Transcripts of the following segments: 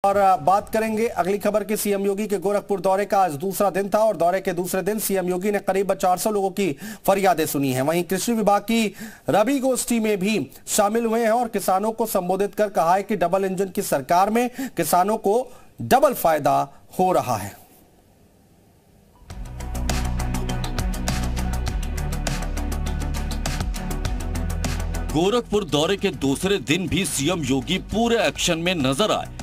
और बात करेंगे अगली खबर की। सीएम योगी के गोरखपुर दौरे का आज दूसरा दिन था और दौरे के दूसरे दिन सीएम योगी ने करीब 400 लोगों की फरियादें सुनी हैं। वहीं कृषि विभाग की रबी गोष्ठी में भी शामिल हुए हैं और किसानों को संबोधित कर कहा है कि डबल इंजन की सरकार में किसानों को डबल फायदा हो रहा है। गोरखपुर दौरे के दूसरे दिन भी सीएम योगी पूरे एक्शन में नजर आए।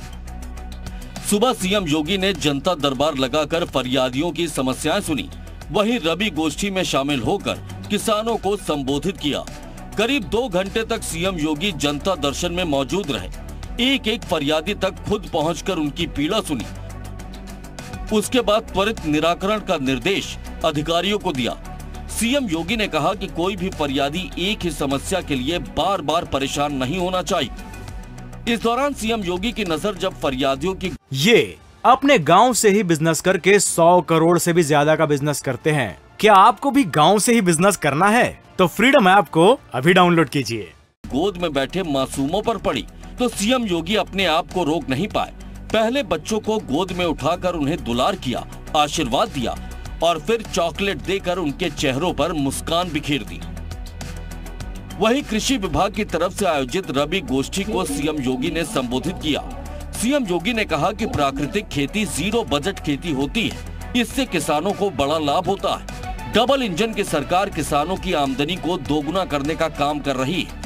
सुबह सीएम योगी ने जनता दरबार लगाकर फरियादियों की समस्याएं सुनी। वहीं रबी गोष्ठी में शामिल होकर किसानों को संबोधित किया। करीब 2 घंटे तक सीएम योगी जनता दर्शन में मौजूद रहे। एक एक फरियादी तक खुद पहुंचकर उनकी पीड़ा सुनी। उसके बाद त्वरित निराकरण का निर्देश अधिकारियों को दिया। सीएम योगी ने कहा कि कोई भी फरियादी एक ही समस्या के लिए बार बार परेशान नहीं होना चाहिए। इस दौरान सीएम योगी की नजर जब फरियादियों की ये अपने गांव से ही बिजनेस करके 100 करोड़ से भी ज्यादा का बिजनेस करते हैं। क्या आपको भी गांव से ही बिजनेस करना है? तो फ्रीडम ऐप को अभी डाउनलोड कीजिए। गोद में बैठे मासूमों पर पड़ी तो सीएम योगी अपने आप को रोक नहीं पाए। पहले बच्चों को गोद में उठाकर उन्हें दुलार किया, आशीर्वाद दिया और फिर चॉकलेट देकर उनके चेहरों पर मुस्कान बिखेर दी। वहीं कृषि विभाग की तरफ से आयोजित रबी गोष्ठी को सीएम योगी ने संबोधित किया। सीएम योगी ने कहा कि प्राकृतिक खेती 0 बजट खेती होती है। इससे किसानों को बड़ा लाभ होता है। डबल इंजन की सरकार किसानों की आमदनी को दोगुना करने का काम कर रही है।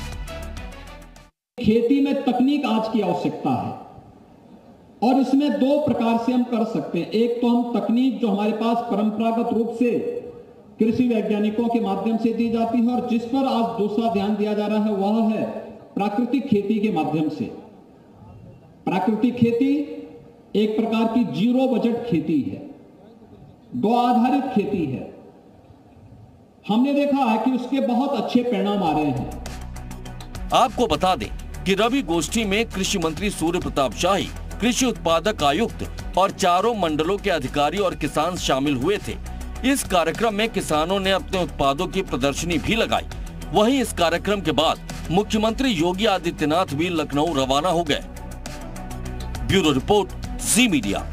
खेती में तकनीक आज की आवश्यकता है और इसमें 2 प्रकार से हम कर सकते हैं। एक तो हम तकनीक जो हमारे पास परंपरागत रूप से कृषि वैज्ञानिकों के माध्यम से दी जाती है और जिस पर आज दूसरा ध्यान दिया जा रहा है वह है प्राकृतिक खेती के माध्यम से। प्राकृतिक खेती एक प्रकार की 0 बजट खेती है, गौ आधारित खेती है। हमने देखा है कि उसके बहुत अच्छे परिणाम आ रहे हैं। आपको बता दें कि रबी गोष्ठी में कृषि मंत्री सूर्य प्रताप शाही, कृषि उत्पादक आयुक्त और चारों मंडलों के अधिकारी और किसान शामिल हुए थे। इस कार्यक्रम में किसानों ने अपने उत्पादों की प्रदर्शनी भी लगाई। वहीं इस कार्यक्रम के बाद मुख्यमंत्री योगी आदित्यनाथ भी लखनऊ रवाना हो गए। ब्यूरो रिपोर्ट, जी मीडिया।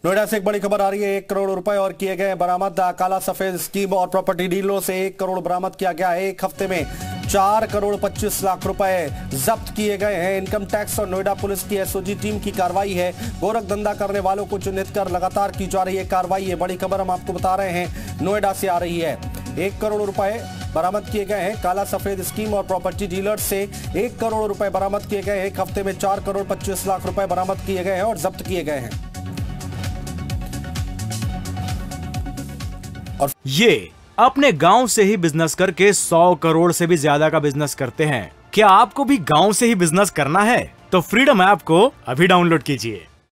नोएडा से एक बड़ी खबर आ रही है। 1 करोड़ रुपए और किए गए बरामद। काला सफेद स्कीम और प्रॉपर्टी डीलरों से 1 करोड़ बरामद किया गया है। एक हफ्ते में 4 करोड़ 25 लाख रुपए जब्त किए गए हैं। इनकम टैक्स और नोएडा पुलिस की एसओजी टीम की कार्रवाई है। गोरख धंधा करने वालों को चिन्हित कर लगातार की जा रही है कार्रवाई। है बड़ी खबर हम आपको बता रहे हैं, नोएडा से आ रही है। 1 करोड़ रुपए बरामद किए गए हैं। काला सफेद स्कीम और प्रॉपर्टी डीलर से 1 करोड़ रुपए बरामद किए गए हैं। एक हफ्ते में 4 करोड़ 25 लाख रुपए बरामद किए गए हैं और जब्त किए गए हैं। और ये अपने गांव से ही बिजनेस करके 100 करोड़ से भी ज्यादा का बिजनेस करते हैं। क्या आपको भी गांव से ही बिजनेस करना है? तो फ्रीडम ऐप को अभी डाउनलोड कीजिए।